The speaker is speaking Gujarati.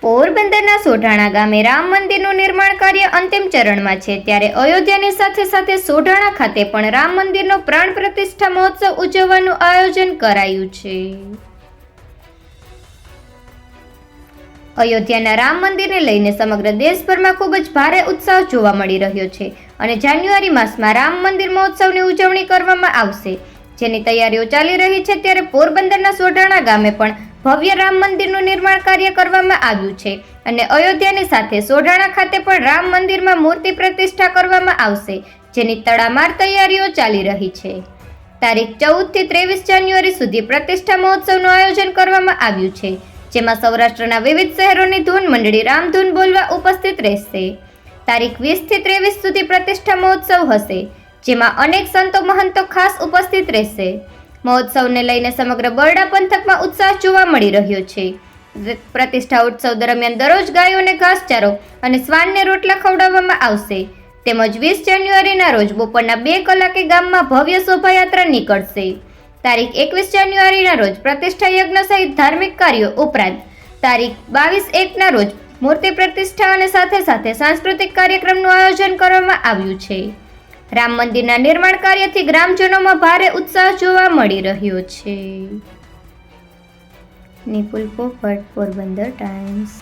પોરબંદરના સોઢાણા ગામે રામ મંદિરનું નિર્માણ કાર્ય અંતિમ ચરણમાં છે, ત્યારે અયોધ્યાની સાથે સાથે સોઢાણા ખાતે પણ રામ મંદિરનો પ્રાણ પ્રતિષ્ઠા મહોત્સવ ઉજવવાનું આયોજન કરાયું છે. અયોધ્યાના રામ મંદિરને લઈને સમગ્ર દેશભરમાં ખૂબ જ ભારે ઉત્સાહ જોવા મળી રહ્યો છે અને જાન્યુઆરી માસમાં રામ મંદિર મહોત્સવની ઉજવણી કરવામાં આવશે, જેની તૈયારીઓ ચાલી રહી છે. ત્યારે પોરબંદરના સોઢાણા ગામે પણ ભવ્ય રામ મંદિરનું નિર્માણ કાર્ય કરવામાં આવ્યું છે અને અયોધ્યાની સાથે સોઢાણા ખાતે પણ રામ મંદિરમાં મૂર્તિ પ્રતિષ્ઠા કરવામાં આવશે, જેની તડામાર તૈયારીઓ ચાલી રહી છે. તારીખ 14 થી 23 જાન્યુઆરી સુધી પ્રતિષ્ઠા મહોત્સવનું આયોજન કરવામાં આવ્યું છે, જેમાં સૌરાષ્ટ્રના વિવિધ શહેરોની ધૂન મંડળી રામધૂન બોલવા ઉપસ્થિત રહેશે. તારીખ 20 થી 23 સુધી પ્રતિષ્ઠા મહોત્સવ હશે, જેમાં અનેક સંતો મહંતો ખાસ ઉપસ્થિત રહેશે. મહોત્સવને લઈને સમગ્ર બરડા પંથકમાં ઉત્સાહ જોવા મળી રહ્યો છે. પ્રતિષ્ઠા ઉત્સવ દરમિયાન દરરોજ ગાયોને ઘાસચારો અને શ્વાનને રોટલા ખવડાવવામાં આવશે. તેમજ 20 જાન્યુઆરીના રોજ બપોરના 2 કલાકે ગામમાં ભવ્ય શોભાયાત્રા નીકળશે. તારીખ 21 જાન્યુઆરીના રોજ પ્રતિષ્ઠા યજ્ઞ સહિત ધાર્મિક કાર્યો ઉપરાંત તારીખ 22/1ના રોજ મૂર્તિ પ્રતિષ્ઠા અને સાથે સાથે સાંસ્કૃતિક કાર્યક્રમનું આયોજન કરવામાં આવ્યું છે. રામ મંદિરના નિર્માણ કાર્યથી ગ્રામજનોમાં ભારે ઉત્સાહ જોવા મળી રહ્યો છે. નિપુલ પોપટ, પોરબંદર ટાઈમ્સ.